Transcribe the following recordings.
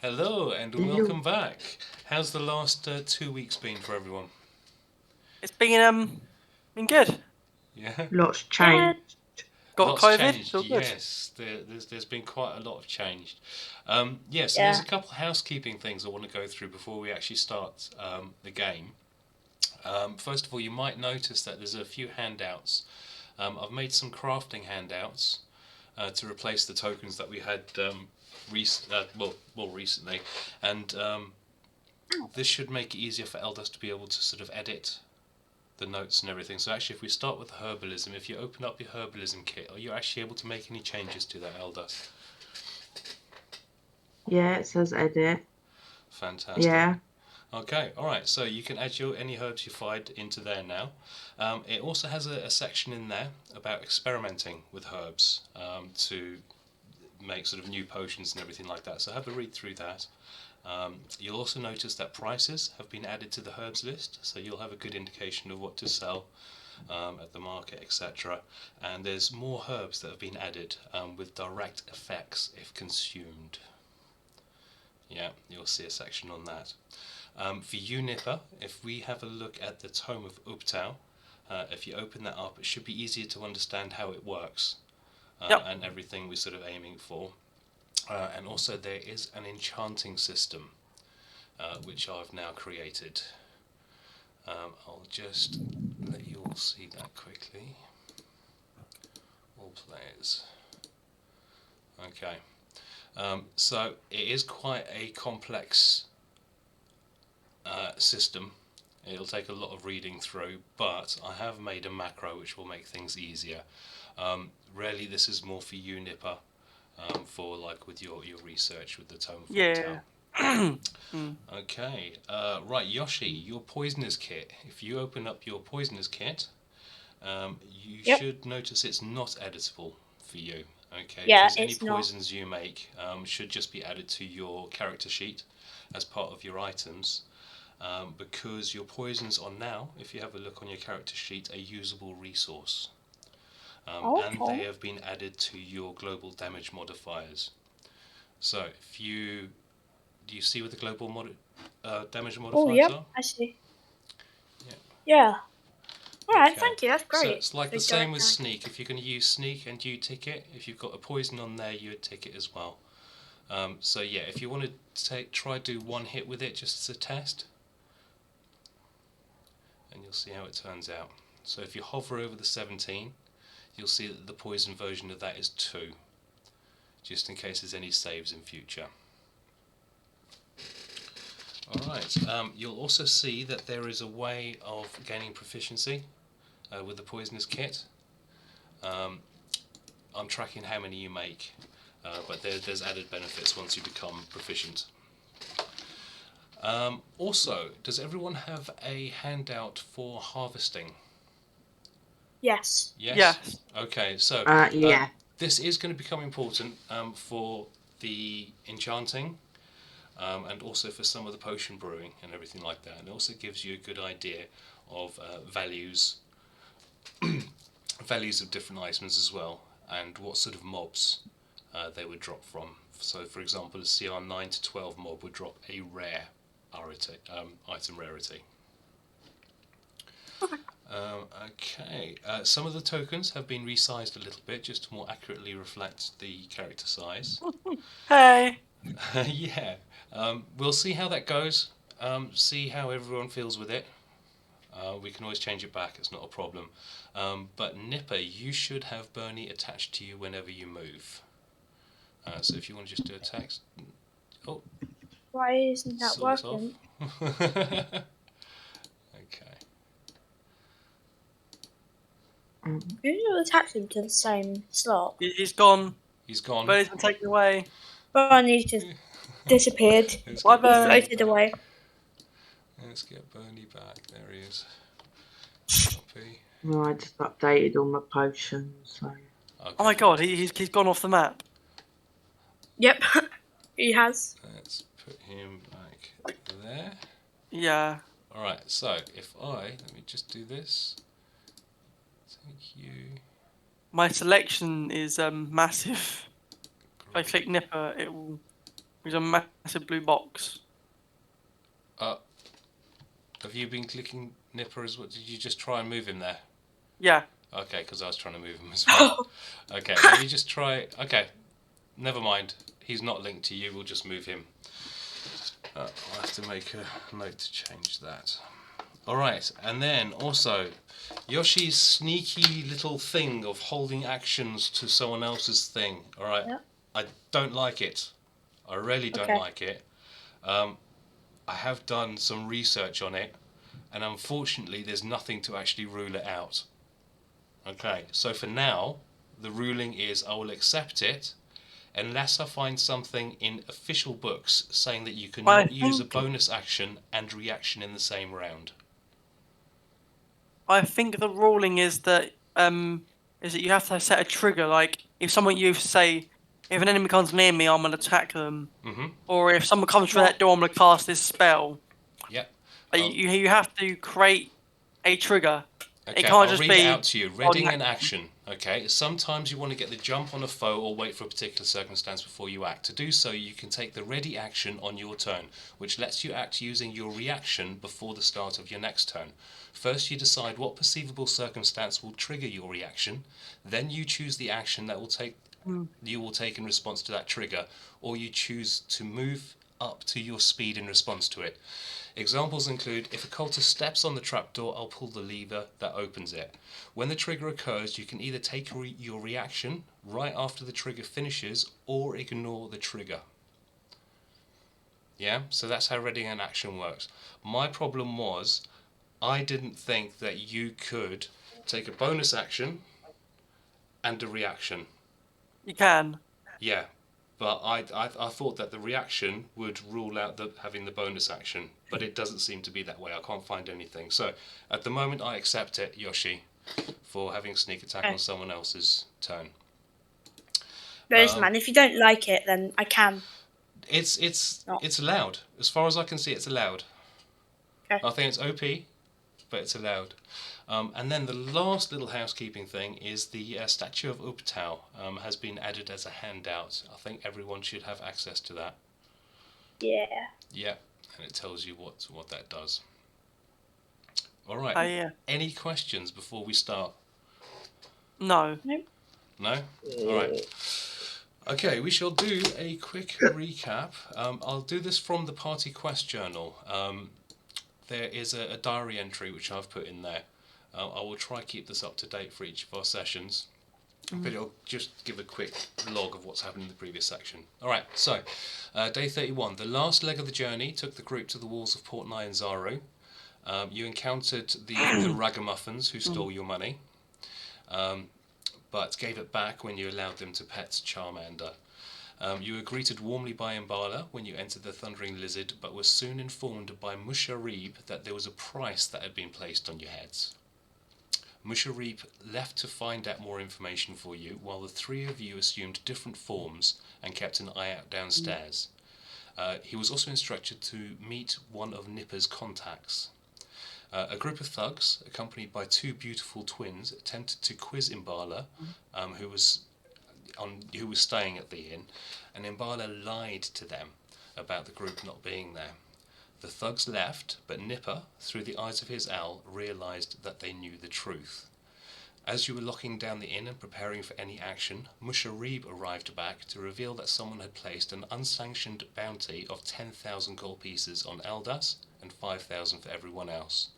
Hello and welcome back. How's the last 2 weeks been for everyone? It's been good. Yeah. Lots changed. Got Lots COVID. changed. Feel good. Yes, there's been quite a lot of change. Yes, so there's a couple of housekeeping things I want to go through before we actually start the game. First of all, you might notice that there's a few handouts. I've made some crafting handouts to replace the tokens that we had recently, and this should make it easier for Eldas to be able to sort of edit the notes and everything. So actually, if we start with herbalism, if you open up your herbalism kit, are you actually able to make any changes to that, Eldas? Yeah, it says edit. Fantastic. Yeah. Okay, alright, so you can add any herbs you find into there now. It also has a section in there about experimenting with herbs to make sort of new potions and everything like that, so have a read through that. You'll also notice that prices have been added to the herbs list, so you'll have a good indication of what to sell at the market, etc. And there's more herbs that have been added with direct effects if consumed. Yeah, you'll see a section on that. For you, Nipa, if we have a look at the Tome of Ubtao, if you open that up, it should be easier to understand how it works and everything we're sort of aiming for. And also there is an enchanting system which I've now created. I'll just let you all see that quickly. All players. Okay. So it is quite a complex system. It'll take a lot of reading through, but I have made a macro which will make things easier. Really, this is more for you, Nipa, for like with your research with the Tome of Ubtao. Okay, right, Yoshie, your poisonous kit. If you open up your poisonous kit, you should notice it's not editable for you. Okay, because any poisons you make should just be added to your character sheet as part of your items. Because your poisons are now, if you have a look on your character sheet, a usable resource. And they have been added to your global damage modifiers. So if you... Do you see what the global damage modifiers are? I see. Yeah. Alright, thank you, that's great. So it's like the same with sneak. If you're going to use sneak and you tick it, if you've got a poison on there, you would tick it as well. So yeah, if you want to try do one hit with it just as a test, and you'll see how it turns out. So if you hover over the 17, you'll see that the poison version of that is 2, just in case there's any saves in future. Alright, you'll also see that there is a way of gaining proficiency with the poisonous kit. I'm tracking how many you make, but there's added benefits once you become proficient. Also, does everyone have a handout for harvesting? Yes. Yes? Okay, so yeah. This is going to become important for the enchanting and also for some of the potion brewing and everything like that. And it also gives you a good idea of values of different items as well, and what sort of mobs they would drop from. So for example, a CR 9 to 12 mob would drop a rare item rarity. Okay, some of the tokens have been resized a little bit just to more accurately reflect the character size. Hey! Yeah, we'll see how that goes, see how everyone feels with it. We can always change it back, it's not a problem. But Nipa, you should have Bernie attached to you whenever you move. So if you want to just do a text... Oh. Why isn't that working? Okay. You attach him to the same slot. He's gone. He's gone. Bernie's been taken away. Bernie's just disappeared. Why Bernie? Floated away. Let's get Bernie back. There he is. Copy. No, I just updated all my potions. So. Okay. Oh my god, he's gone off the map. Yep, he has. Let's put him back there. Yeah. Alright, so if let me just do this. Thank you. My selection is massive. If I click Nipa, it will There's a massive blue box. Have you been clicking Nipa as well? Did you just try and move him there? Yeah. Okay, because I was trying to move him as well. Okay, let me just try. Okay, never mind. He's not linked to you. We'll just move him. I'll have to make a note to change that. Alright, and then also, Yoshie's sneaky little thing of holding actions to someone else's thing. Alright, Yep. I don't like it. I really don't Okay. like it. I have done some research on it, and unfortunately there's nothing to actually rule it out. Okay, so for now, the ruling is I will accept it, unless I find something in official books saying that you cannot use a bonus action and reaction in the same round. I think the ruling is that you have to set a trigger. Like if someone you say, if an enemy comes near me, I'm gonna attack them. Mm-hmm. Or if someone comes through that door, I'm gonna cast this spell. Yep. You have to create a trigger. Okay, It can't I'll just read be it out to you. Readying an action. action. Okay, sometimes you want to get the jump on a foe or wait for a particular circumstance before you act. To do so, you can take the ready action on your turn, which lets you act using your reaction before the start of your next turn. First, you decide what perceivable circumstance will trigger your reaction. Then you choose the action that you will take in response to that trigger, or you choose to move up to your speed in response to it. Examples include, if a cultist steps on the trapdoor, I'll pull the lever that opens it. When the trigger occurs, you can either take your reaction right after the trigger finishes, or ignore the trigger. Yeah, so that's how readying an action works. My problem was, I didn't think that you could take a bonus action and a reaction. You can. Yeah, but I thought that the reaction would rule out having the bonus action, but it doesn't seem to be that way. I can't find anything. So at the moment, I accept it, Yoshie, for having sneak attack on someone else's turn. Bonus man, if you don't like it, then I can. It's allowed. As far as I can see, it's allowed. Okay. I think it's OP, but it's allowed. And then the last little housekeeping thing is the statue of Uptau has been added as a handout. I think everyone should have access to that. Yeah. Yeah, and it tells you what that does. All right. Yeah. Any questions before we start? No. Nope. No? All right. Okay, we shall do a quick recap. I'll do this from the party quest journal. There is a diary entry which I've put in there. I will try to keep this up to date for each of our sessions, but I'll just give a quick log of what's happened in the previous section. Alright, so, day 31. The last leg of the journey took the group to the walls of Port Nyanzaru. You encountered the ragamuffins who stole your money, but gave it back when you allowed them to pet Charmander. You were greeted warmly by Imbala when you entered the Thundering Lizard, but were soon informed by Musharib that there was a price that had been placed on your heads. Musharib left to find out more information for you, while the three of you assumed different forms and kept an eye out downstairs. He was also instructed to meet one of Nipa's contacts. A group of thugs, accompanied by two beautiful twins, attempted to quiz Imbala, who was staying at the inn, and Imbala lied to them about the group not being there. The thugs left, but Nipa, through the eyes of his owl, realised that they knew the truth. As you were locking down the inn and preparing for any action, Musharib arrived back to reveal that someone had placed an unsanctioned bounty of 10,000 gold pieces on Eldas and 5,000 for everyone else.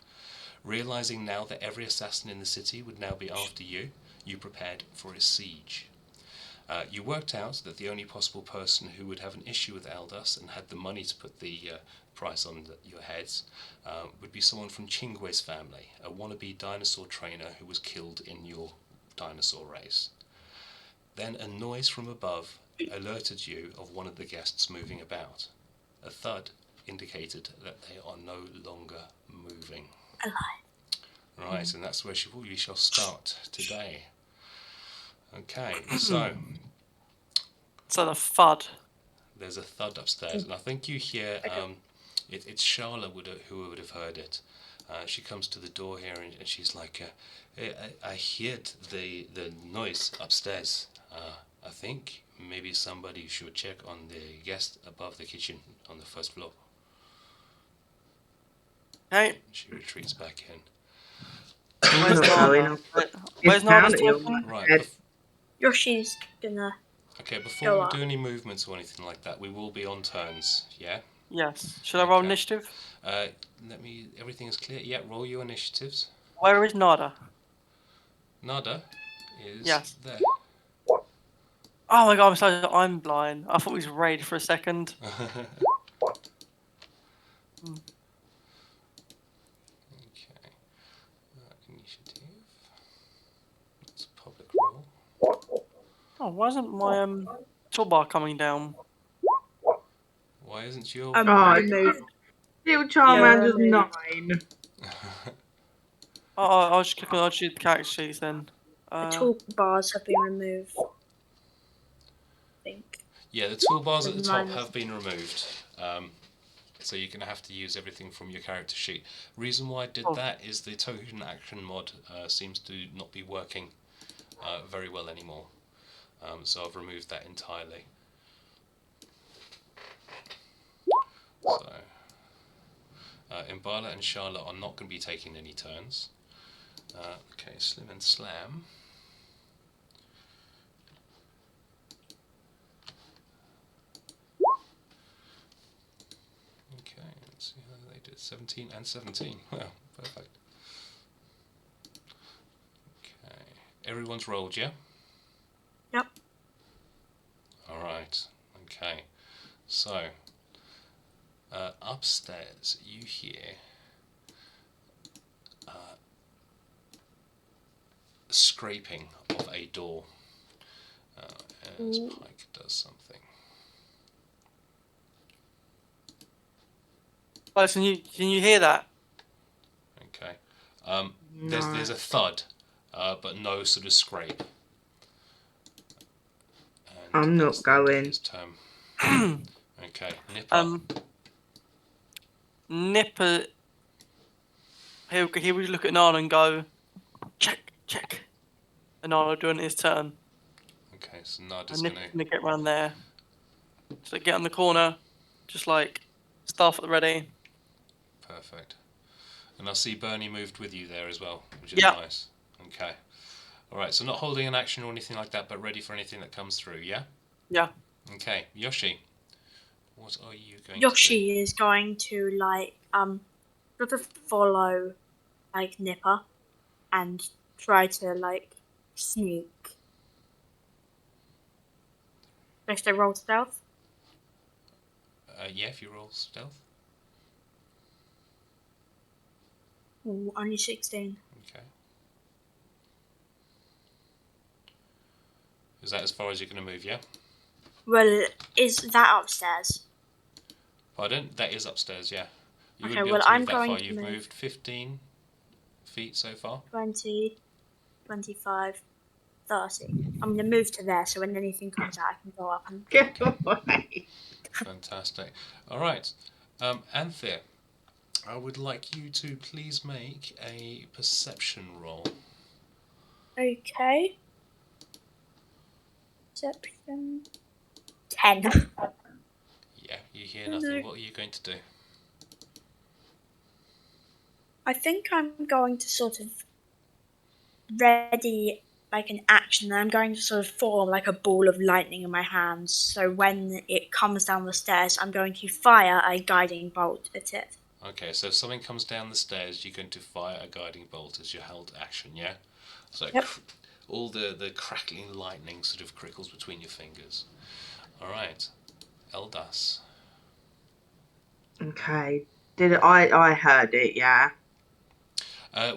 Realising now that every assassin in the city would now be after you, you prepared for a siege. You worked out that the only possible person who would have an issue with Eldas and had the money to put the price on your heads would be someone from Chingwe's family, a wannabe dinosaur trainer who was killed in your dinosaur race. Then a noise from above alerted you of one of the guests moving about. A thud indicated that they are no longer moving. Right, and that's where we shall start today. Okay, so the FUD. there's a thud upstairs, and I think you hear it's Charla who would have heard it. She comes to the door here, and she's like, I heard the noise upstairs. I think maybe somebody should check on the guest above the kitchen on the first floor. Okay. She retreats back in. I'm Where's not Nada? going. Where's Nada It's talking? Right. head. Yoshi's gonna Okay, before Go we up. do any movements or anything like that, we will be on turns, yeah? Yes. Should I roll Okay. initiative? Everything is clear? Yeah, roll your initiatives. Where is Nada? Nada is Yes. there. Oh my god, I'm blind. I thought it was Raid for a second. Okay. Initiative. That's a public roll. Oh, why isn't my toolbar coming down? Why isn't your... Oh, removed. Little Charmander's Yeah. 9. Oh, I'll just click on. I'll just do the character sheets then. The toolbars have been removed. I think. Yeah, the toolbars at the top Mine- have been removed. So you're going to have to use everything from your character sheet. Reason why I did that is the token action mod seems to not be working very well anymore. So I've removed that entirely. So Imbala and Charlotte are not going to be taking any turns. Okay, Slim and Slam. Okay, let's see how they did. 17 and 17. Well, perfect. Okay, everyone's rolled, yeah? Yep. Alright, okay. So, upstairs you hear scraping of a door as Pyke does something. Oh, can you hear that? Okay. There's a thud, but no sort of scrape. And I'm not that's the end of going. his turn. Okay, Nipa. Nipa. He would look at Nana and go, check, check. And Nana doing his turn. Okay, so Nada's And gonna... Nipa's gonna get round there. So get on the corner, just like staff at the ready. Perfect. And I see Bernie moved with you there as well, which is Yeah. nice. Okay. Alright, so not holding an action or anything like that, but ready for anything that comes through, yeah? Yeah. Okay, Yoshie. What are you going to do? Yoshi is going to sort of follow like Nipa and try to like sneak. Next I roll stealth. Yeah, if you roll stealth. Ooh, only 16. Okay. Is that as far as you're going to move, yeah? Well, is that upstairs? Pardon? That is upstairs, yeah. You Okay, wouldn't be well, able to I'm move that going far. to You've move. moved 15 feet so far. 20, 25, 30. I'm going to move to there so when anything comes out I can go up and Get away. Fantastic. Alright. Anthir, I would like you to please make a perception roll. Okay. Perception. 10. Yeah, you hear nothing. What are you going to do? I think I'm going to sort of ready like an action, and I'm going to sort of form like a ball of lightning in my hands. So when it comes down the stairs, I'm going to fire a guiding bolt at it. Okay, so if something comes down the stairs, you're going to fire a guiding bolt as your held action, yeah? So Yep. all the crackling lightning sort of crickles between your fingers. Alright. Eldas. Okay. I heard it, yeah.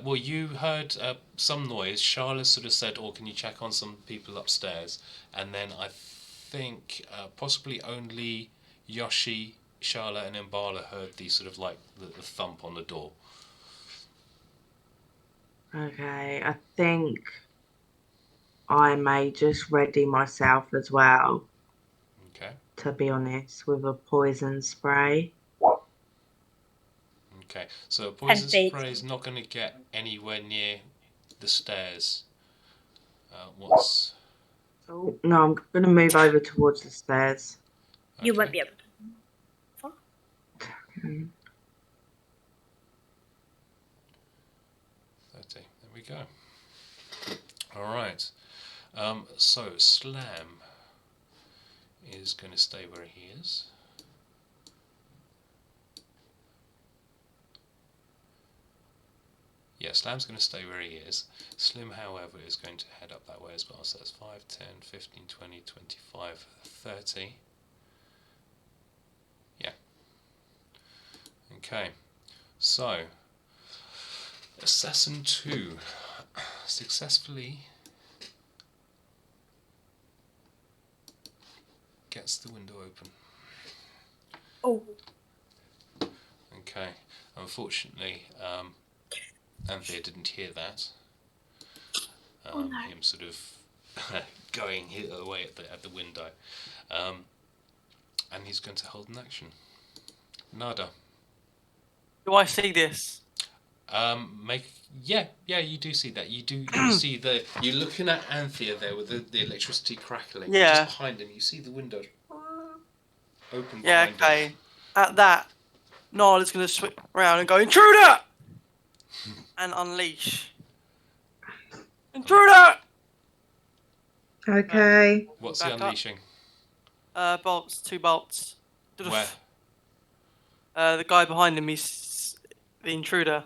Well, you heard some noise. Charlotte sort of said, "Oh, can you check on some people upstairs?" And then I think possibly only Yoshie, Charlotte, and Imbala heard the sort of like the thump on the door. Okay, I think I may just ready myself as well, Okay. to be honest, with a poison spray. Okay. So poison 10 feet. spray is not going to get anywhere near the stairs. What's Oh, no, I'm going to move over towards the stairs. You won't Okay. be able to. Okay. 30. There we go. All right. So Slam is going to stay where he is. Yeah, Slam's going to stay where he is. Slim, however, is going to head up that way as well. So that's 5, 10, 15, 20, 25, 30. Yeah. Okay. So, Assassin 2 successfully gets the window open. Oh, Okay. Unfortunately, Anthir didn't hear that. Oh, no. Him sort of going away at the window, and he's going to hold an action. Nada. Do I see this? Yeah, you do see that. You see you're looking at Anthir there with the electricity crackling. Yeah. Just behind him, you see the window open Yeah, behind okay. him. At that, Niall is going to swing around and go, "Intruder!" and unleash. Intruder! Okay. What's Back he up. unleashing? Bolts, 2 bolts. Where? The guy behind him, he's the intruder.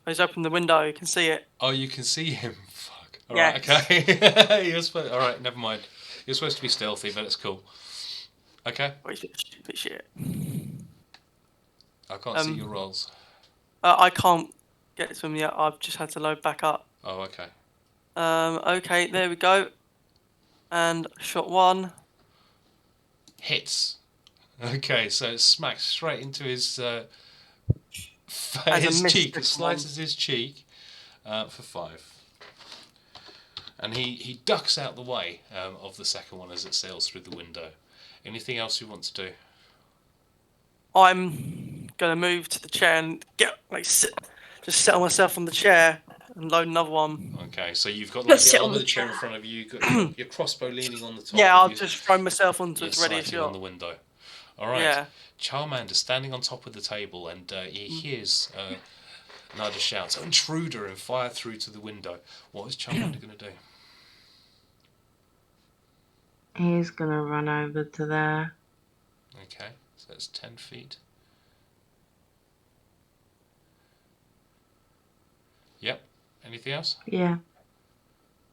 He's opened the window, you can see it. Oh, you can see him. Fuck. All Yeah. right. Okay. All right. Never mind. You're supposed to be stealthy, but it's cool. Okay. Oh, he's a bit shit. I can't see your rolls. I can't get to him yet, I've just had to load back up. Oh, okay. Okay, there we go. And shot 1. Hits. Okay, so it smacks straight into his As his a miss, cheek. It this slices his cheek for 5. And he ducks out the way of the second one as it sails through the window. Anything else you want to do? I'm gonna move to the chair and just settle myself on the chair and load another one. Okay, so you've got like Sit the on arm of the the chair in chair. front of you. You've got your crossbow leaning on the top. Yeah, of I'll you. just throw myself onto You're it ready to sighting on shot. the window. All right. Yeah. Charmander standing on top of the table, and he hears Nada shout, "Intruder!" and fire through to the window. What is Charmander going to do? He's going to run over to there. Okay, so that's 10 feet. Yep. Anything else? Yeah.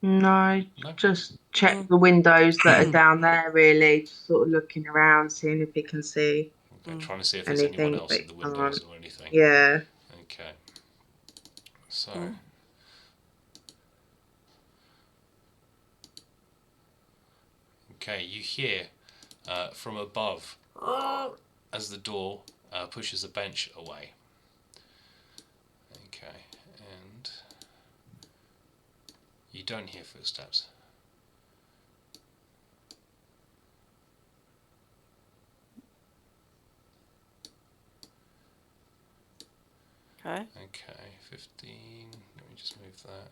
No, No? just check the windows that are down there, really. Just sort of looking around, seeing if he can see. Okay, trying to see if there's anyone Anything, else but in the windows or anything. Yeah. Okay. So. Okay, you hear from above as the door pushes a bench away. Okay, and you don't hear footsteps. Okay. Okay, 15, let me just move that,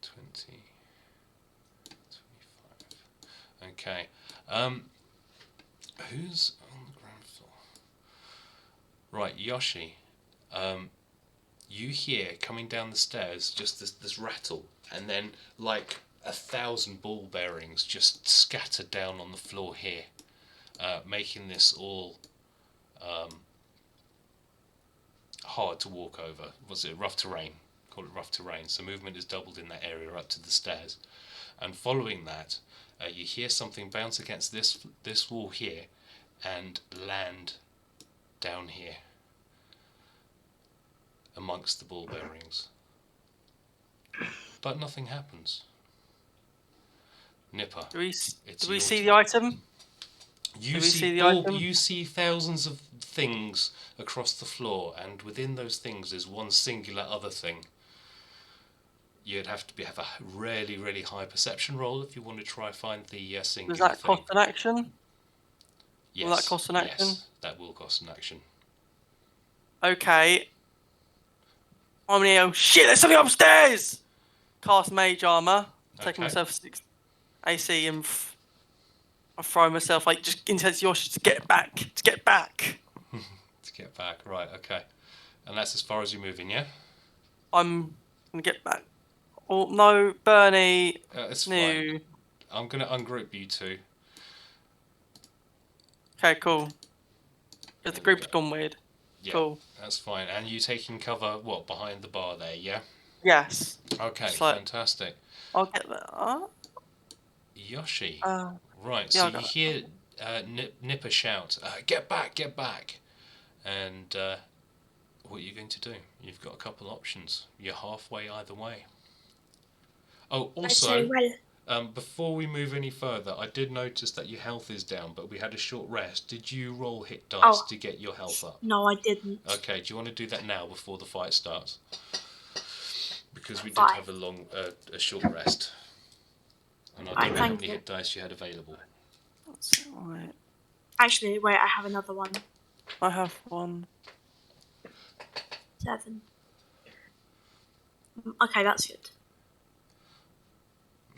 20, 25. Okay, who's on the ground floor? Right, Yoshie, you hear coming down the stairs just this rattle, and then like 1,000 ball bearings just scattered down on the floor here, making this all hard to walk over. Was it rough terrain? Call it rough terrain. So movement is doubled in that area up to the stairs. And following that, you hear something bounce against this wall here and land down here amongst the ball bearings. But nothing happens. Nipa, Do we it's see your the turn. item? You Do we see, see the item? you see thousands of things across the floor, and within those things is one singular other thing. You'd have to have a really, really high perception roll if you want to try find the singular Does that thing. cost an action? Yes. Will that cost an action? Yes, that will cost an action. Okay. I'm gonna go, shit, there's something upstairs! Cast Mage Armor. Taking Okay. myself 6. AC and I throw myself like just into Yoshie to get back. To get back. To get back, right? Okay, and that's as far as you're moving, yeah. I'm gonna get back. Oh no, Bernie. It's No. fine. I'm gonna ungroup you two. Okay, cool. But the There we group's go. gone weird. Yeah, Cool. that's fine. And you taking cover, what, behind the bar there, yeah? Yes. Okay, It's like- fantastic. I'll get that. Yoshi. Right, yeah, so I you got it. hear Nipa shout, get back, get back. And what are you going to do? You've got a couple options. You're halfway either way. Oh, I say, also, well, before we move any further, I did notice that your health is down, but we had a short rest. Did you roll hit dice Oh. to get your health up? no, I didn't. Okay, do you want to do that now before the fight starts? Because we did Fine. have a short rest. And I don't know how thank many you. hit dice you had available. That's alright. Actually, wait, I have another one. I have one. 7. Okay, that's good.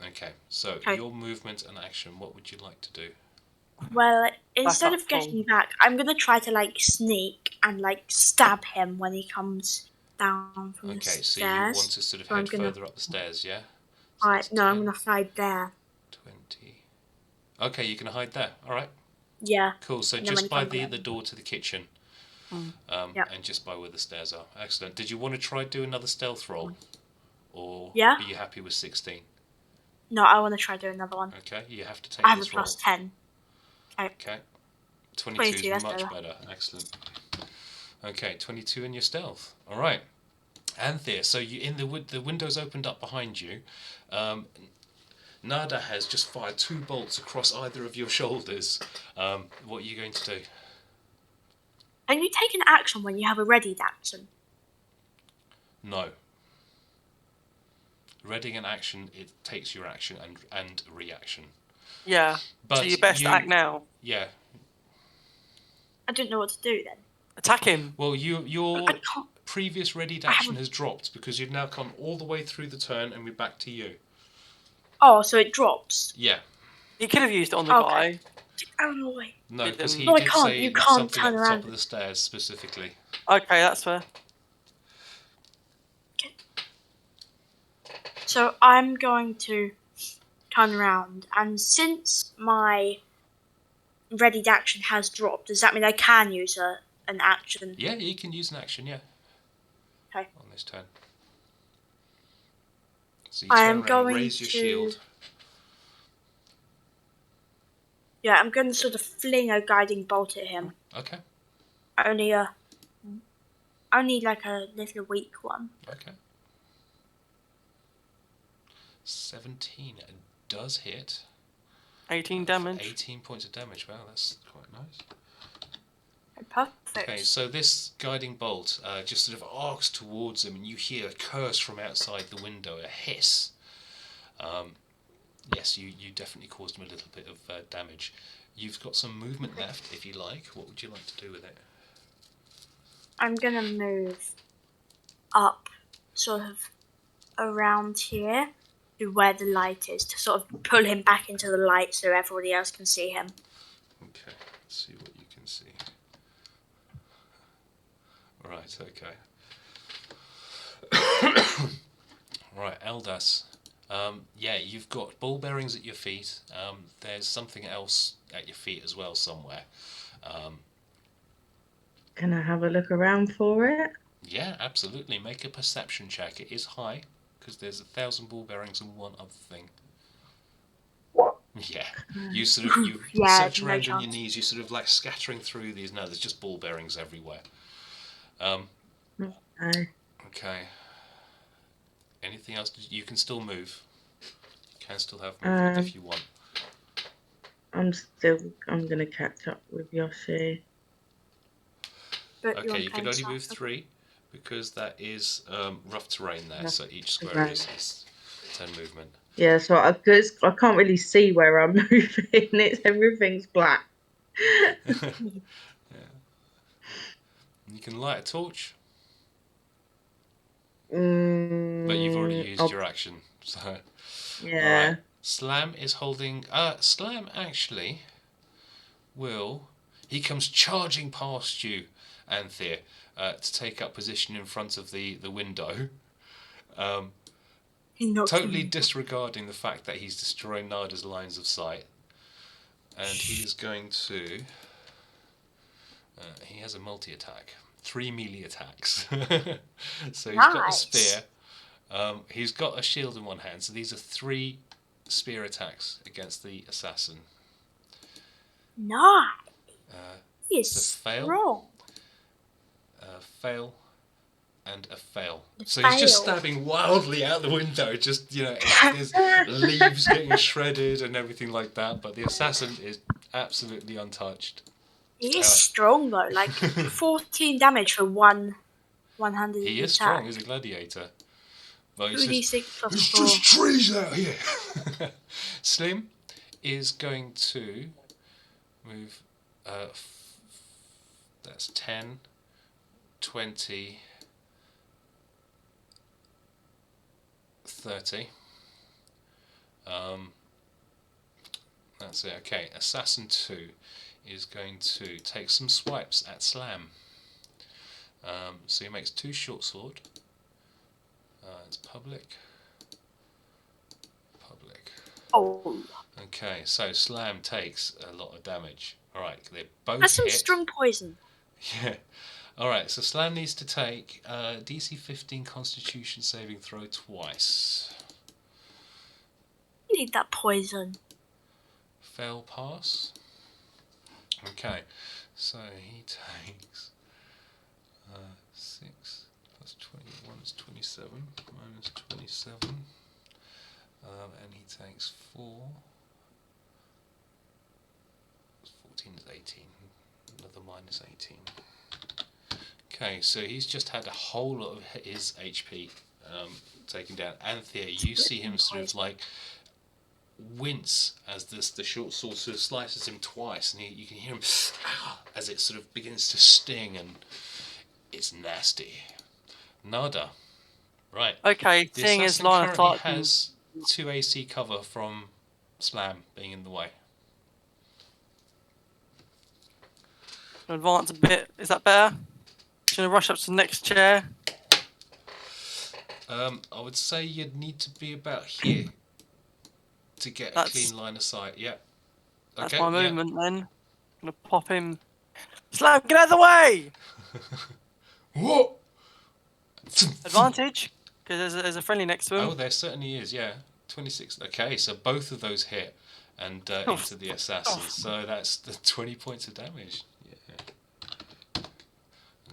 Okay, so Okay. your movement and action, what would you like to do? Well, instead up of getting full. back, I'm gonna try to like sneak and like stab him when he comes down from the Okay, so stairs. you want to sort of So I'm head gonna- further up the stairs, yeah? So Alright, that's no, I'm 10, gonna hide there. 20. Okay, you can hide there. Alright, Yeah. cool. So And then when just you by come the back- door to the kitchen. Yep. And just by where the stairs are. Excellent. Did you want to try do another stealth roll? Or Yeah. are you happy with 16? No, I want to try doing another one. Okay, you have to take I have a this roll. plus 10. Okay. 22 22, is that's much better. better. Excellent. Okay, 22 in your stealth. All right. Anthir, so you the window's opened up behind you. Nada has just fired 2 bolts across either of your shoulders. What are you going to do? Can you take an action when you have a readied action? No. Readying an action, it takes your action and reaction. Yeah. But so you best act now. Yeah. I don't know what to do then. Attack him. Well, your I can't. previous readied action has dropped because you've now come all the way through the turn and we're back to you. Oh, so it drops. Yeah. You could have used it on the Okay. guy. Out of the way. No, because he No, I did can't. say You can't something turn at the around. top of the stairs specifically. Okay, that's fair. So I'm going to turn around, and since my readied action has dropped, does that mean I can use an action? Yeah, you can use an action, yeah. Okay. On this turn. So you I turn am around, going raise your to- shield. Yeah, I'm going to sort of fling a guiding bolt at him. Okay, Only like a little weak one. okay. 17 does hit. 18 damage. 18 points of damage. Wow, that's quite nice. Perfect. Okay, so this guiding bolt just sort of arcs towards him, and you hear a curse from outside the window, a hiss. Yes, you definitely caused him a little bit of damage. You've got some movement left, if you like. What would you like to do with it? I'm going to move up sort of around here to where the light is to sort of pull him back into the light so everybody else can see him. Okay, let's see what you can see. Right, okay. Right, Eldas. Yeah, you've got ball bearings at your feet. There's something else at your feet as well somewhere. Can I have a look around for it? Yeah, absolutely. Make a perception check. It is high, because there's 1,000 ball bearings and one other thing. Yeah, you sort of you Yeah, search no around on your chance. knees. You're sort of like scattering through these. No, there's just ball bearings everywhere. No. Okay. Anything else? You can still move. You can still have movement if you want. I'm gonna catch up with Yoshie. But Okay, you can only move 3 because that is rough terrain there. So each square Right. is 10 movement. Yeah, so I can't really see where I'm moving. Everything's black. Yeah. You can light a torch, but you've already used your action. So Yeah. Alright. Slam is holding. Slam actually will. He comes charging past you, Anthir, to take up position in front of the window. He knocked Totally him. disregarding the fact that he's destroying Nada's lines of sight. And he is going to. He has a multi-attack. 3 melee attacks. So he's got a Nice. spear. He's got a shield in one hand. So these are 3 spear attacks against the assassin. Nice. He It's a is fail. strong. Fail. And a fail. So he's just Fail. stabbing wildly out the window. Just, there's leaves getting shredded and everything like that. But the assassin is absolutely untouched. He is strong though, like 14 damage for one 100 He is attack. strong. He's a gladiator. But he says, 2d6 plus "There's 4. just trees out here." Slim is going to move. That's 10, 20, 30. That's it. Okay, Assassin 2 is going to take some swipes at Slam. So he makes 2 short sword. It's public. Oh, Okay, so Slam takes a lot of damage. Alright, they both that's some hit. strong poison. Yeah. Alright, so Slam needs to take DC 15 Constitution saving throw twice. You need that poison. Fail pass. Okay, so he takes 6 plus 21 is 27, minus 27, and he takes 4. 14 is 18, another minus 18. Okay, so he's just had a whole lot of his HP taken down. Anthir, you see him sort of like wince as the short sword sort of slices him twice, and you can hear him as it sort of begins to sting, and it's nasty. Nada, right? Okay, The seeing his assassin line of currently sight. has 2 AC cover from Slam being in the way. Advance a bit. Is that better? Should I rush up to the next chair? I would say you'd need to be about here to get a That's- clean line of sight. Yep. That's Okay, my yeah. movement then. I'm gonna pop him. Slam, get out of the way! What? Advantage, because there's a friendly next to him. Oh, there certainly is, yeah. 26. Okay, so both of those hit and into the assassin. So that's the 20 points of damage. Yeah.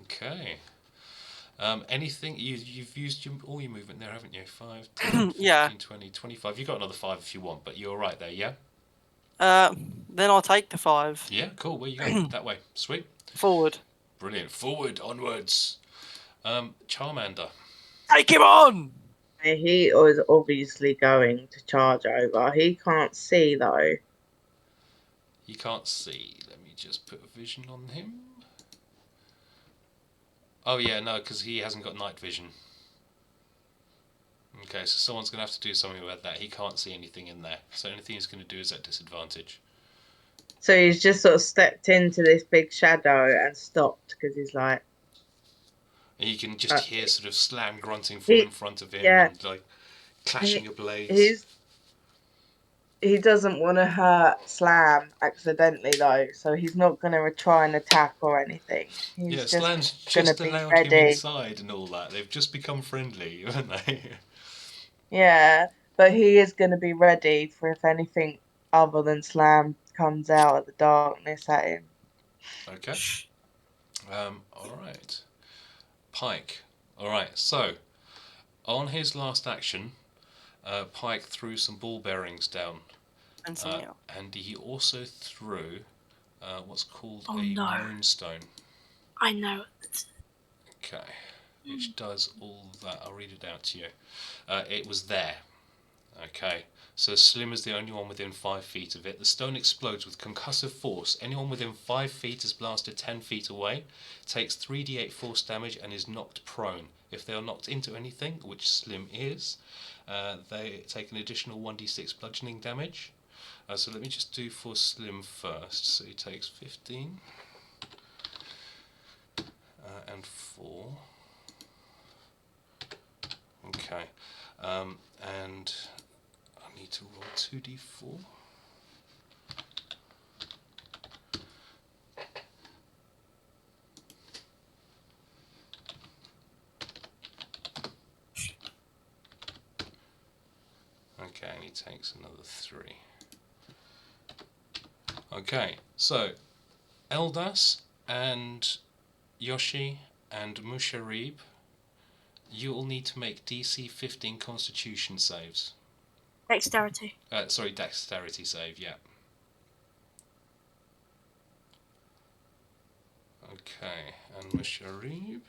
Okay. Anything? You've used all your movement there, haven't you? 5, 10, 15, Yeah. 20, 25. You've got another 5 if you want, but you're right there, yeah? Then I'll take the 5. Yeah, cool. Where you going? That way. Sweet. Forward. Brilliant. Forward, onwards. Charmander. Take him on! He is obviously going to charge over. He can't see though. He can't see. Let me just put a vision on him. Oh yeah, no, because he hasn't got night vision. Okay, so someone's going to have to do something about that. He can't see anything in there. So anything he's going to do is at disadvantage. So he's just sort of stepped into this big shadow and stopped because he's like, And you can just hear sort of Slam grunting from he- in front of him yeah. and like clashing of blades. he doesn't want to hurt Slam accidentally though, so he's not going to try and attack or anything. He's Yeah, just Slam's going to just be allowed him ready. inside and all that. They've just become friendly, haven't they? Yeah, but he is going to be ready for if anything other than Slam comes out of the darkness at him. Okay. Alright. Pyke. Alright, so on his last action, Pyke threw some ball bearings down. And something else. And he also threw what's called Oh, a no. moonstone. I know. Okay. Which does all that. I'll read it out to you. It was there. Okay, so Slim is the only one within 5 feet of it. The stone explodes with concussive force. Anyone within 5 feet is blasted 10 feet away, takes 3d8 force damage, and is knocked prone. If they are knocked into anything, which Slim is, they take an additional 1d6 bludgeoning damage. So let me just do for Slim first. So he takes 15 and 4. Okay, and I need to roll 2d4. Okay, and he takes another 3. Okay, so Eldas and Yoshie and Musharib, you will need to make DC 15 Constitution saves. Dexterity. Sorry, Dexterity save, yeah. Okay, and Musharib.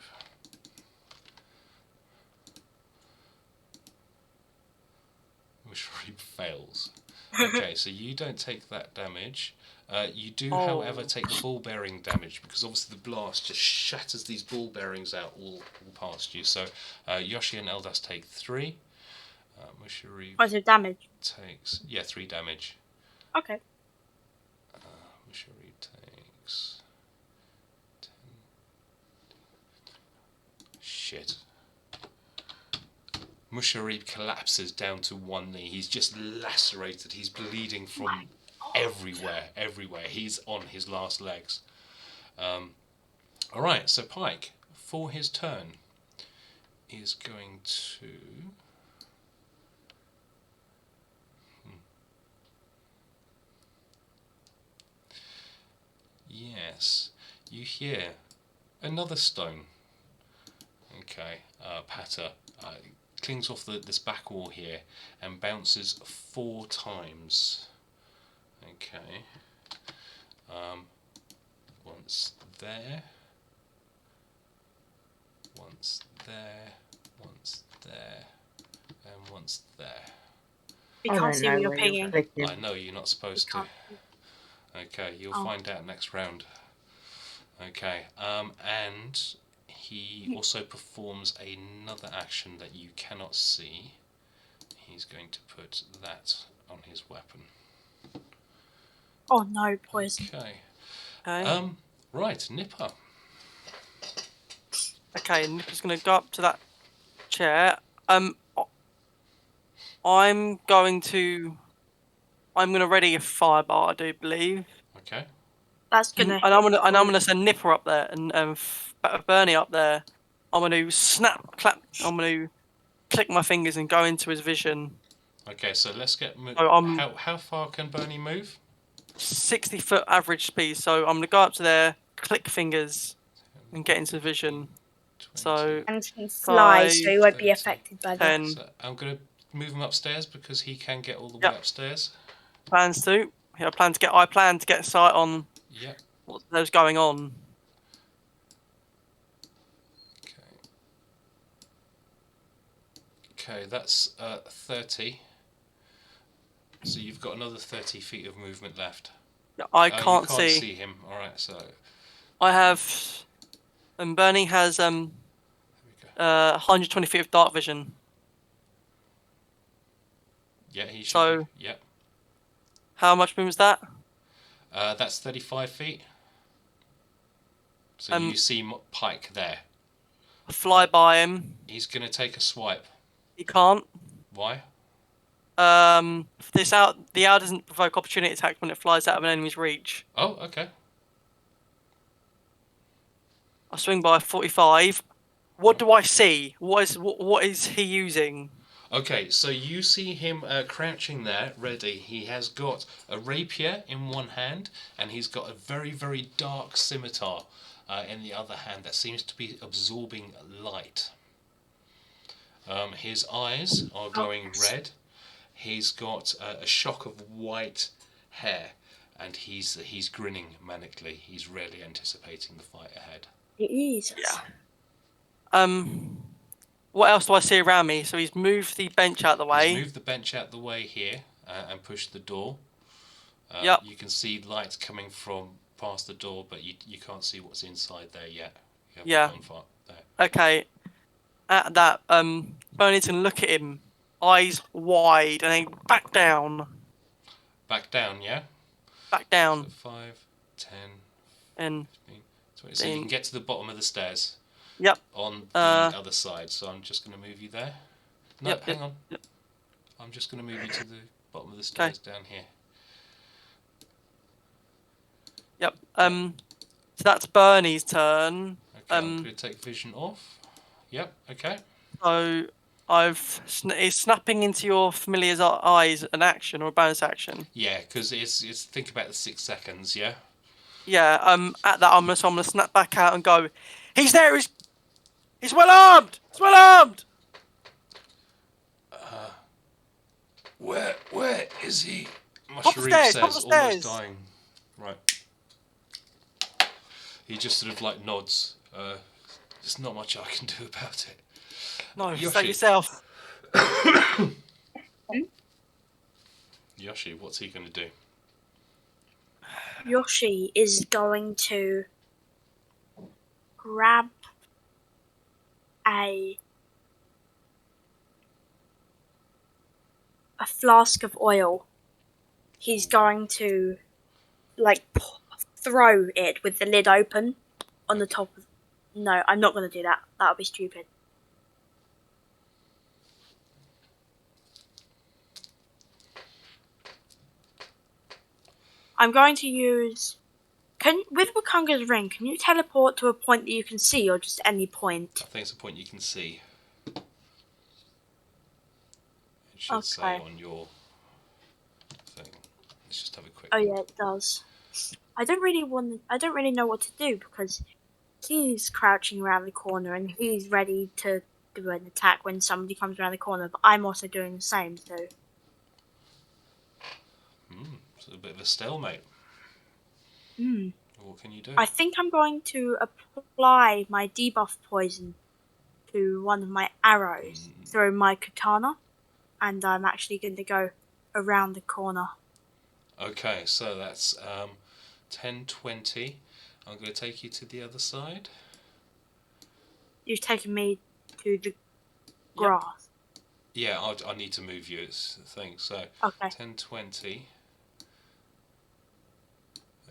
Musharib fails. Okay, so you don't take that damage. You do, however, take the ball bearing damage because obviously the blast just shatters these ball bearings out all past you. So Yoshie and Eldas take 3. Musharib What's your damage? takes 3 damage. Okay. Musharib takes 10. Shit. Musharib collapses down to one knee. He's just lacerated. He's bleeding from everywhere. He's on his last legs. Alright, so Pyke, for his turn, is going to... Yes, you hear another stone. Okay, patter. Clings off this back wall here and bounces 4 times. Okay. Once there. Once there. Once there. And once there. We can't see what you're pinging. I know, you're not supposed to. Okay, you'll find out next round. Okay, and he also performs another action that you cannot see. He's going to put that on his weapon. Oh no, poison. Okay. Right, Nipa. Okay, Nipa's going to go up to that chair. I'm going to ready a fireball, I do believe. Okay. That's gonna. And I'm gonna send Nipper up there and Bernie up there. I'm gonna snap, clap. I'm gonna click my fingers and go into his vision. Okay, so let's get. How far can Bernie move? 60-foot average speed. So I'm gonna go up to there, click fingers, and get into vision. 20, So and he can fly, 5, so he won't 30, be affected by 10. So I'm gonna move him upstairs because he can get all the way upstairs. Plans to. Yeah, I plan to get sight on. Yep. What's going on? Okay, that's 30. So you've got another 30 feet of movement left. I you can't see him. All right, so I have, and Bernie has 120 feet of dark vision. Yeah, he should. So yep. How much movement is that? That's 35 feet. So you see Pyke there. Fly by him. He's going to take a swipe. He can't. Why? The owl doesn't provoke opportunity attacks when it flies out of an enemy's reach. Oh, okay. I swing by 45. What do I see? What is he using? Okay, so you see him crouching there, ready. He has got a rapier in one hand, and he's got a very, very dark scimitar in the other hand that seems to be absorbing light. His eyes are glowing red. He's got a shock of white hair, and he's grinning manically. He's really anticipating the fight ahead. It is. Yeah. what else do I see around me? So he's moved the bench out the way. He's moved the bench out the way here and pushed the door. Yep. You can see lights coming from past the door, but you can't see what's inside there yet. You haven't gone far there. Okay. At that, Bernie's gonna look at him, eyes wide, and then back down. Back down, yeah? Back down. So 5, 10, And 15, 20. So you can get to the bottom of the stairs. Yep. On the other side. So I'm just going to move you there. No, Yep, hang on. Yep. I'm just going to move you to the bottom of the stairs down here. Yep. So that's Bernie's turn. Okay, I'm going to take vision off. Yep. Okay. So is snapping into your familiar's eyes an action or a bonus action? Yeah, because it's think about the 6 seconds. Yeah. Yeah. At that, I'm gonna snap back out and go. He's there. He's well armed. He's well armed. Where is he? Top of the stairs. Almost dying. Right. He just sort of like nods. There's not much I can do about it. No, Yoshie. save yourself. Yoshie, what's he going to do? Yoshie is going to grab a flask of oil. He's going to throw it with the lid open on the top of... No, I'm not going to do that. That would be stupid. I'm going to use... With Wakunga's ring, can you teleport to a point that you can see, or just any point? I think it's a point you can see. It should say on your thing. Let's just have a quick. Oh yeah, it does. I don't really know what to do because he's crouching around the corner and he's ready to do an attack when somebody comes around the corner. But I'm also doing the same, so. It's a bit of a stalemate. What can you do? I think I'm going to apply my debuff poison to one of my arrows through my katana, and I'm actually going to go around the corner. Okay, so that's 10, 20. I'm going to take you to the other side. You've taken me to the grass. Yeah, I need to move you. It's the thing. So Okay. 10, 20.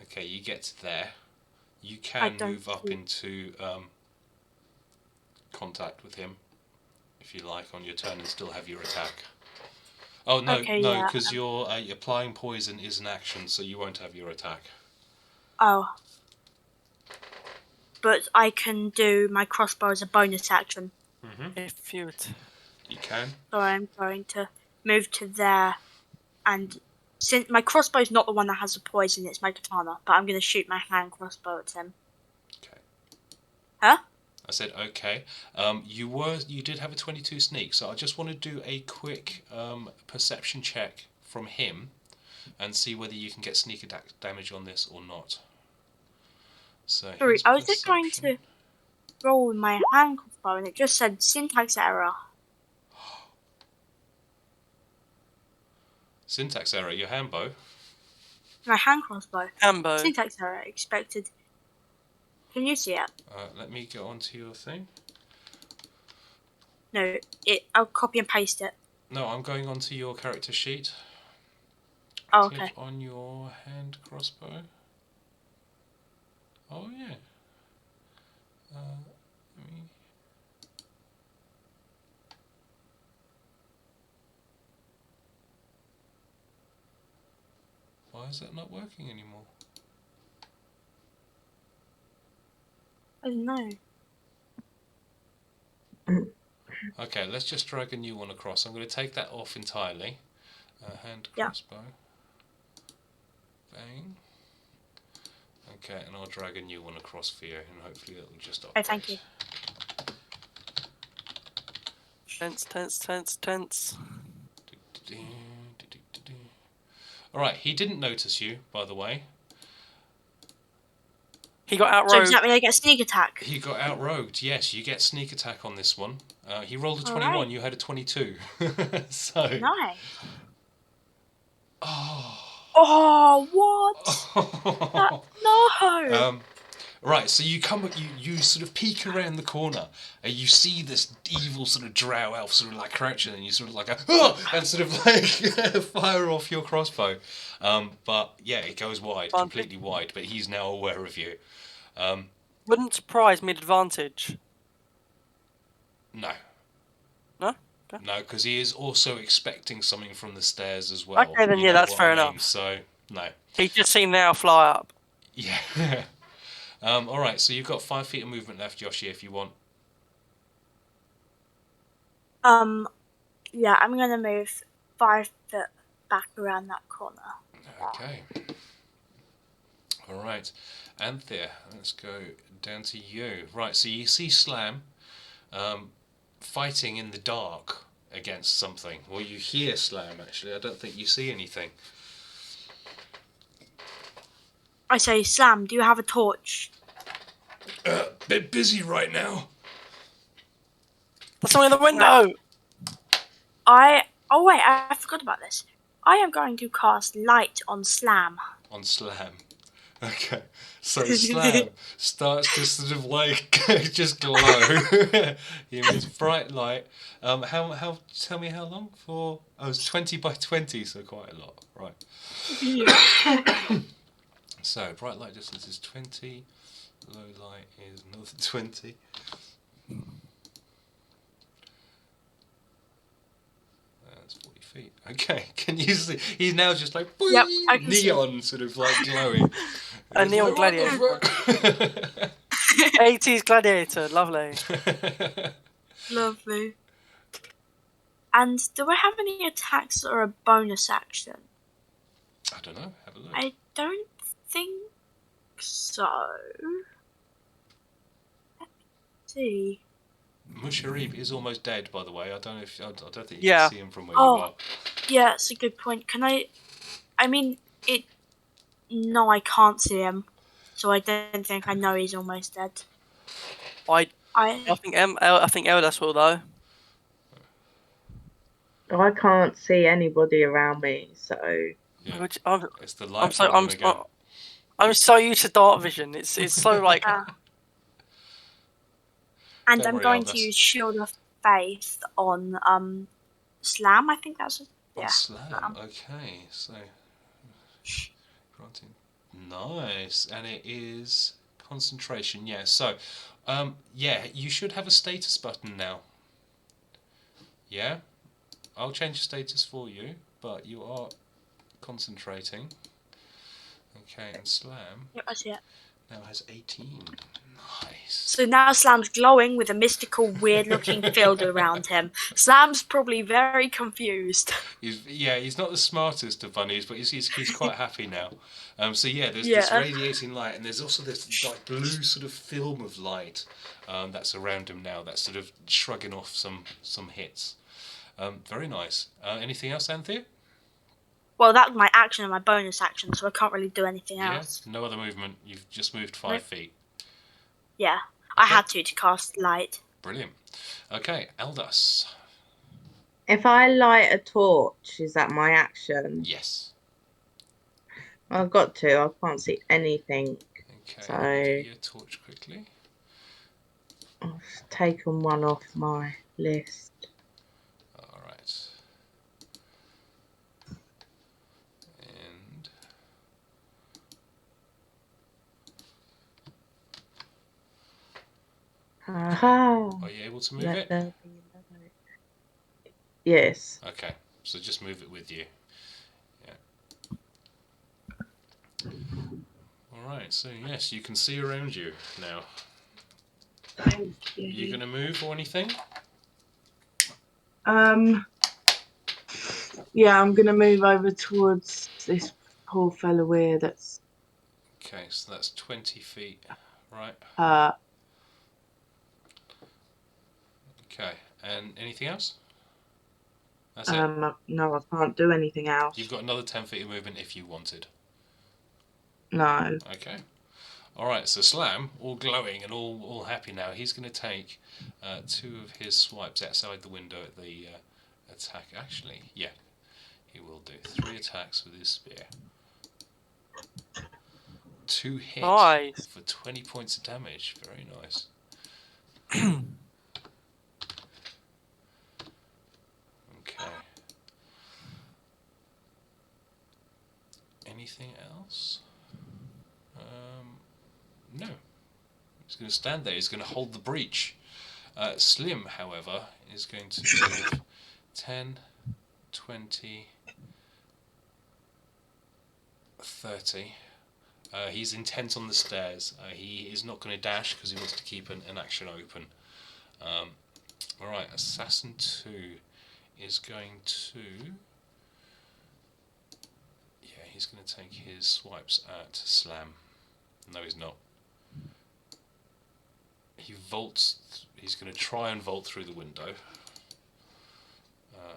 Okay, you get to there. You can move up into contact with him if you like on your turn and still have your attack. Oh no, no, because your applying poison is an action, so you won't have your attack. Oh. But I can do my crossbow as a bonus action. If you can. So I'm going to move to there, and since my crossbow's not the one that has the poison, it's my katana, but I'm going to shoot my hand crossbow at him. Okay. Huh? I said okay. You did have a 22 sneak, so I just want to do a quick perception check from him and see whether you can get sneak attack damage on this or not. So Sorry, I was just going to roll with my hand crossbow and it just said syntax error. Syntax error, your hand bow? My hand crossbow. Ambo. Syntax error expected. Can you see it? Let me go onto your thing. No, I'll copy and paste it. No, I'm going onto your character sheet. Oh, Click okay. on your hand crossbow. Oh yeah. Let me... Why is that not working anymore? I don't know. Okay, let's just drag a new one across. I'm going to take that off entirely. Hand crossbow. Bang. Okay, and I'll drag a new one across for you, and hopefully that will just update. Oh, thank you. Tense. Alright, he didn't notice you, by the way. He got outrogued. So does that mean I get sneak attack? He got outrogued. Yes, you get sneak attack on this one. He rolled a All 21. right. You had a 22. So. Nice. Oh. Oh, what? No. Right, so you sort of peek around the corner and you see this evil sort of drow elf sort of like crouching, and you sort of like and sort of like fire off your crossbow. But yeah, it goes wide, completely wide. But he's now aware of you. Wouldn't surprise me at advantage. No. No? Okay. No, because he is also expecting something from the stairs as well. Okay, then You yeah, know that's what fair I mean? enough. So no. He's just seen now fly up. Yeah. All right, so you've got 5 feet of movement left, Yoshie, if you want. Yeah, I'm gonna move 5 foot back around that corner. Okay. All right, Anthir, let's go down to you. Right, so you see Slam fighting in the dark against something. Well, you hear Slam, actually. I don't think you see anything. I say, Slam, do you have a torch? Bit busy right now. There's someone in the window! Oh wait, I forgot about this. I am going to cast light on Slam. On Slam. Okay. So Slam starts to sort of like just glow. He emits bright light. How tell me how long for? Oh, it's 20 by 20, so quite a lot. Right. So bright light distance is 20. Low light is another 20. That's 40 feet. Okay, can you see? He's now just like Yep, I can neon, sort of like glowing. A neon gladiator. 80s gladiator, lovely. Lovely. And do I have any attacks or a bonus action? I don't know. Have a look. I don't think so. Let's see. Musharib is almost dead, by the way. I don't think you Yeah. can see him from where you are. Yeah, it's a good point. Can I mean, no, I can't see him. So I don't think I know he's almost dead. I think Eldas will though. I can't see anybody around me, so Yeah. I'm It's the light problem again. I'm so used to dark vision. It's so like And Don't I'm worry, going Eldas. to use Shield of Faith on Slam. I think that's On Slam. Okay, so granting. Nice, and it is concentration. Yeah. So, yeah, you should have a status button now. Yeah, I'll change the status for you, but you are concentrating. Okay, and Slam Yep, I see it. now has 18. Nice. So now Slam's glowing with a mystical, weird-looking field around him. Slam's probably very confused. He's not the smartest of bunnies, but he's quite happy now. So yeah, there's Yeah. this radiating light, and there's also this like blue sort of film of light that's around him now. That's sort of shrugging off some hits. Very nice. Anything else, Anthir? Well, that was my action and my bonus action, so I can't really do anything Yeah. else. No other movement. You've just moved 5 Nope. feet. Yeah, I Okay. had to cast light. Brilliant. Okay, Eldas. if I light a torch, is that my action? Yes. I've got to. I can't see anything. Okay. So- Let me get your torch quickly. I've taken one off my list. All right. And Aha! are you able to move Let it? there be light. Yes. Okay, so just move it with you. Yeah. Alright, so yes, you can see around you now. Thank Are you you. going to move or anything? Yeah, I'm gonna move over towards this poor fella here that's Okay, so that's 20 feet. Right, okay. And anything else? That's it. no, I can't do anything else. You've got another 10 feet of movement if you wanted. No. Okay. Alright, so Slam, all glowing and all happy now, he's going to take 2 of his swipes outside the window at the attack. Actually, yeah, he will do 3 attacks with his spear. 2 hits Nice. for 20 points of damage. Very nice. Okay. Anything else? No. He's going to stand there. He's going to hold the breach. Slim, however, is going to move 10, 20, 30. He's intent on the stairs. He is not going to dash because he wants to keep an action open. Alright, Assassin 2 is going to... Yeah, he's going to take his swipes at Slam. No, he's not. He vaults. He's going to try and vault through the window.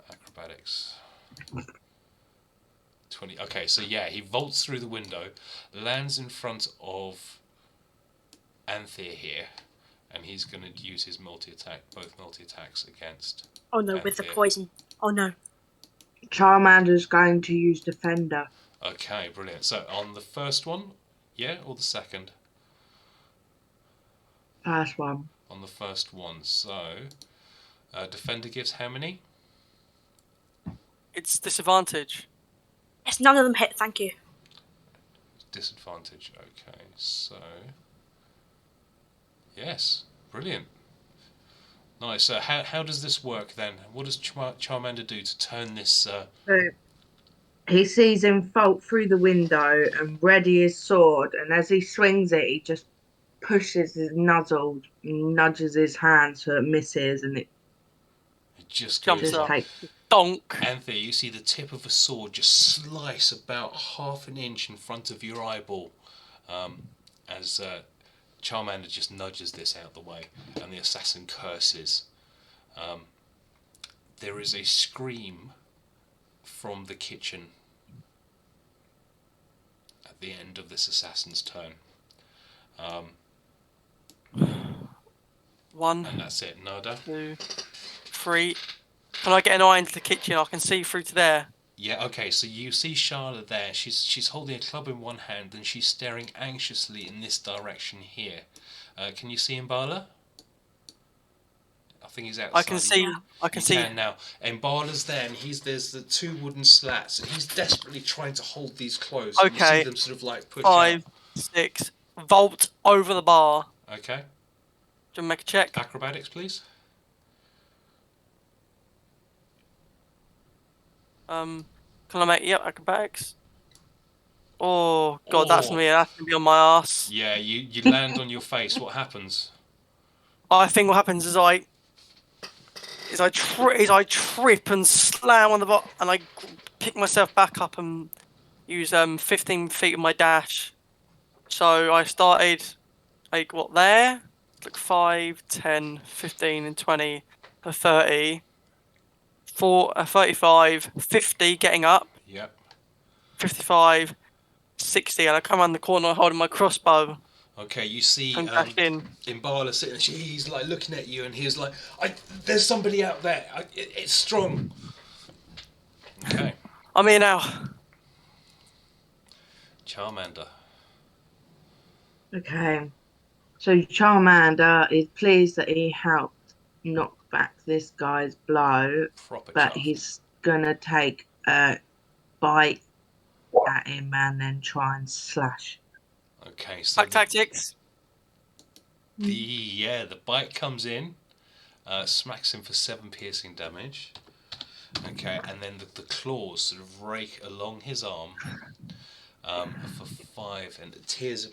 Acrobatics. 20. Okay, so yeah, he vaults through the window, lands in front of Anthir here, and he's going to use his multi-attack, both multi-attacks against Oh no, Anthir. with the poison. Oh no. Charmander's going to use Defender. Okay, brilliant. So on the first one, yeah, or the second? First one. On the first one. So, Defender gives how many? It's disadvantage. Yes, none of them hit, thank you. Disadvantage. Okay, so... Yes, brilliant. Nice. So how does this work then? What does Charmander do to turn this... So he sees him vault through the window and ready his sword, and as he swings it, he just pushes his nuzzle, nudges his hand so it misses, and it just Jumps goes just up. off. takes. Donk. Anthir, you see the tip of a sword just slice about half an inch in front of your eyeball as Charmander just nudges this out the way, and the assassin curses. There is a scream from the kitchen at the end of this assassin's turn. 1, And that's it, Nada. 2, 3. Can I get an eye into the kitchen? I can see through to there. Yeah, okay, so you see Charlotte there. She's holding a club in one hand and she's staring anxiously in this direction here. Can you see Mbala? I think he's outside. I can see. I can You see. can now. Mbala's there and there's the 2 wooden slats and he's desperately trying to hold these closed. You Okay. see them sort of like push 5, 6. Vault over the bar. out. Okay. Do you want to make a check? Acrobatics, please. Can I make? Yep, acrobatics. Oh god, that's Oh. me. That's gonna be on my ass. Yeah, you land on your face. What happens? I think what happens is I trip and slam on the bot, and I pick myself back up and use 15 feet of my dash. So I started like what there? Like 5, 10, 15, and 20, 30, 35, 50 getting up, Yep. 55, 60, and I come around the corner holding my crossbow Okay, you see and dash in. Mbala sitting, he's like looking at you and he's like, there's somebody out there, it's strong. Okay. I'm here now. Charmander. Okay. So Charmander is pleased that he helped knock back this guy's blow, Proper but chuff. he's gonna take a bite at him and then try and slash. Okay, so Pack tactics. the bite comes in, smacks him for 7 piercing damage. Okay, and then the claws sort of rake along his arm for 5, and it tears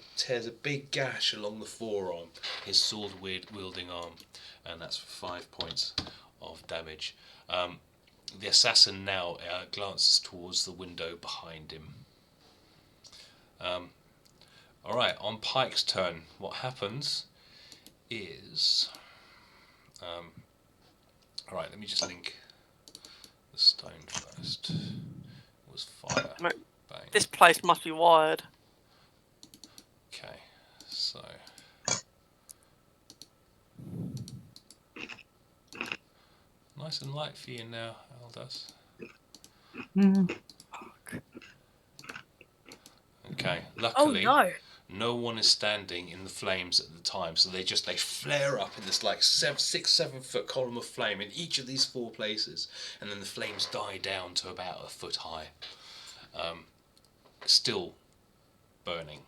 a big gash along the forearm, his sword wielding arm, and that's for 5 points of damage. The assassin now glances towards the window behind him. Alright, on Pyke's turn, what happens is... Alright, let me just link the stone first. It was fire. Right. Bang. This place must be wired. Okay, so So. Nice and light for you now, Eldas. Mm. Okay, Oh luckily no! no one is standing in the flames at the time, so they flare up in this like 7 foot column of flame in each of these 4 places, and then the flames die down to about a foot high. Still burning.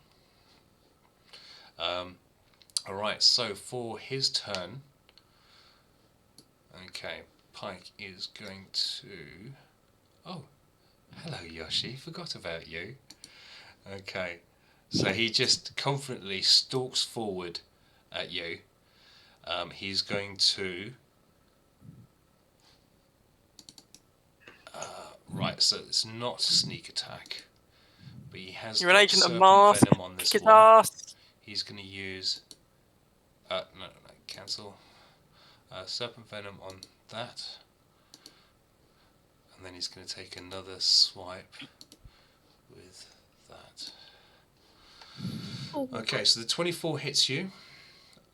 Alright, so for his turn, okay, Pyke is going to... Oh, hello Yoshie, forgot about you. Okay, so he just confidently stalks forward at you. He's going to... right, so it's not a sneak attack, but he has You're an got agent of Serpent Mask. Venom on this Kick his one. ass. He's going to use... no, cancel. Serpent Venom on that. And then he's going to take another swipe with that. Oh. Okay, so the 24 hits you.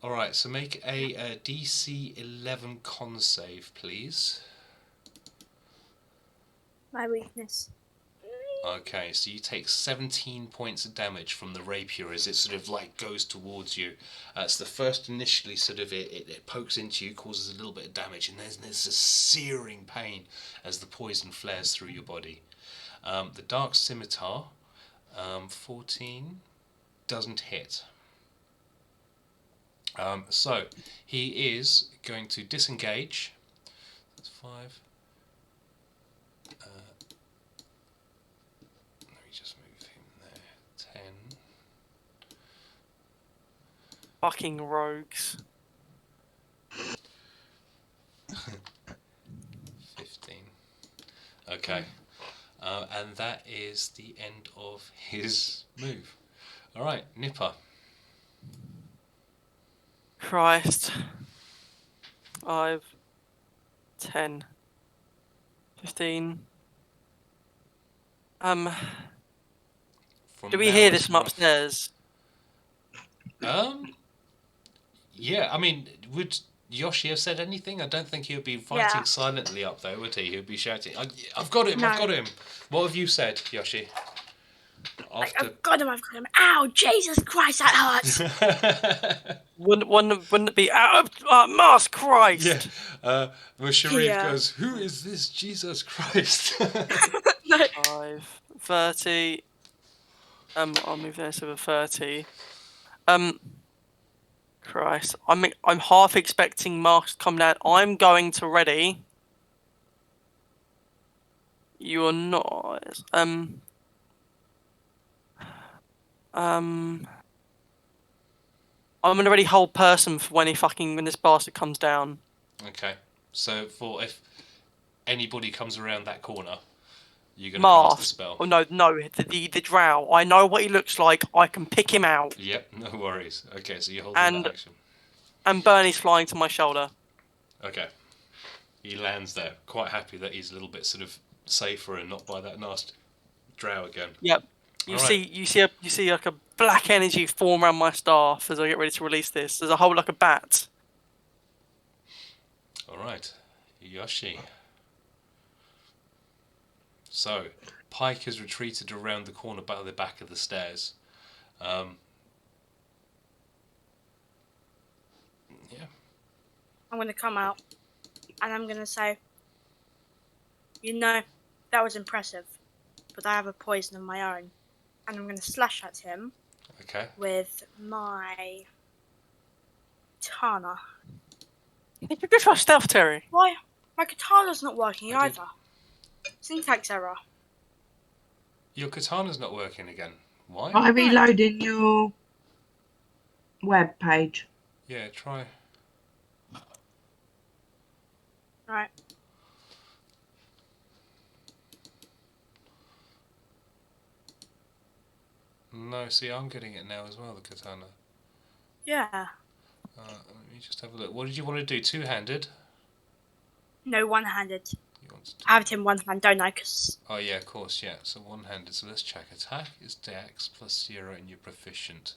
Alright, so make a DC 11 con save, please. My weakness. Okay, so you take 17 points of damage from the rapier as it sort of like goes towards you. So the first initially sort of it pokes into you, causes a little bit of damage, and there's a searing pain as the poison flares through your body. The Dark Scimitar, 14, doesn't hit. So he is going to disengage. That's 5. Let me just move him there. 10. Fucking rogues. 15. Okay. And that is the end of his move. Alright, Nipa. Christ. 5, 10, 15. From Do we now hear it's this from rough. upstairs? Yeah, I mean, would Yoshie have said anything? I don't think he would be fighting Yeah. silently up there, would he? He would be shouting, I've got him, No. I've got him. What have you said, Yoshie? Like, After... I've got him, I've got him. Ow, Jesus Christ, that hurts! Wouldn't it be out of Mask Christ? Yeah. Where Sharif Yeah. goes, who is this Jesus Christ? No. 5, 30. I'll move this over 30. Christ. I'm half expecting Mask to come down. I'm going to ready. You are not. I'm gonna ready hold person for when this bastard comes down. Okay. So for if anybody comes around that corner, you're going to cast the Mask. spell. Oh no, the drow. I know what he looks like. I can pick him out. Yep, no worries. Okay, so you're holding that action. And Bernie's flying to my shoulder. Okay. He lands there, quite happy that he's a little bit sort of safer and not by that nasty drow again. Yep. You see like a black energy form around my staff as I get ready to release this. There's a whole like a bat. Alright. Yoshie. So, Pyke has retreated around the corner by the back of the stairs. Yeah. I'm going to come out and I'm going to say, that was impressive, but I have a poison of my own. And I'm going to slash at him with my katana. You go for stealth, Terry. Why? My katana's not working either. Syntax error. Your katana's not working again. Why? By reloading your web page. Yeah, try. Right. No, see, I'm getting it now as well, the katana. Yeah. Let me just have a look. What did you want to do? Two-handed? No, one-handed. You want to do... I have it in one hand, don't I? Cause... Oh, yeah, of course, yeah. So one-handed. So let's check. Attack is dex plus 0 and you're proficient.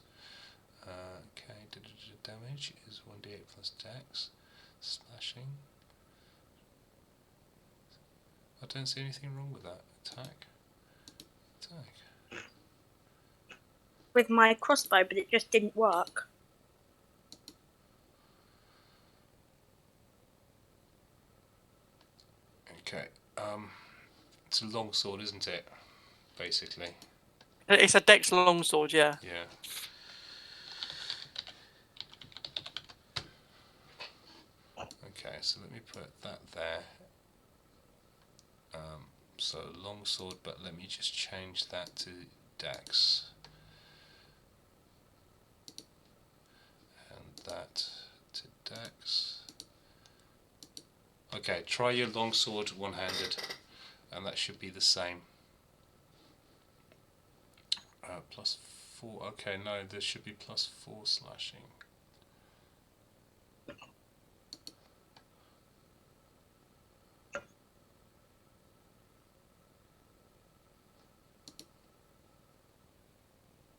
damage is 1d8 plus dex. Slashing. I don't see anything wrong with that. Attack. With my crossbow, but it just didn't work. Okay. It's a longsword, isn't it? Basically. It's a dex longsword, yeah. Yeah. Okay, so let me put that there. So longsword, but let me just change that to dex. And that to dex. Okay, try your longsword one-handed, and that should be the same. +4. Okay, no, there should be +4 slashing.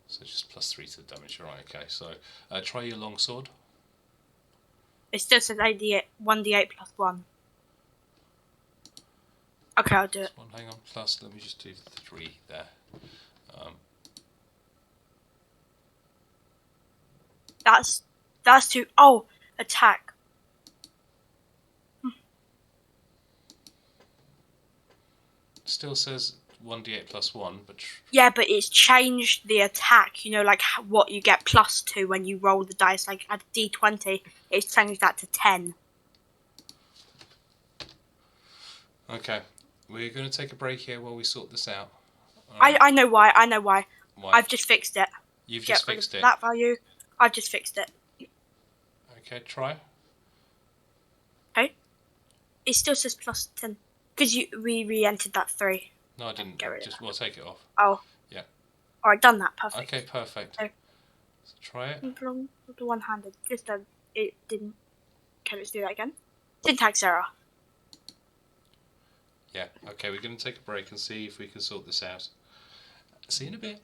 So just +3 to the damage. Right. Okay. So try your longsword. It's just an 1d8 plus 1. Okay, I'll do it. One. Hang on. Plus, let me just do 3 there. That's 2. Oh, attack. Still says 1d8 plus 1, but Yeah, but it's changed the attack. You know, like what you get +2 when you roll the dice. Like at d20, it's changed that to 10. okay. We're going to take a break here while we sort this out. I know why. Why? I've just fixed it. You've Get just rid fixed of it. that value. I've just fixed it. Okay. Try. Okay. It still says +10 because we re-entered that 3. No, I didn't. Get rid of Just that. we'll take it off. Oh. Yeah. Alright, done that. Perfect. Okay. Perfect. Okay. So try it. The one-handed. Just it didn't. Okay, let's do that again. Syntax error. Yeah. Okay. We're going to take a break and see if we can sort this out. See you in a bit.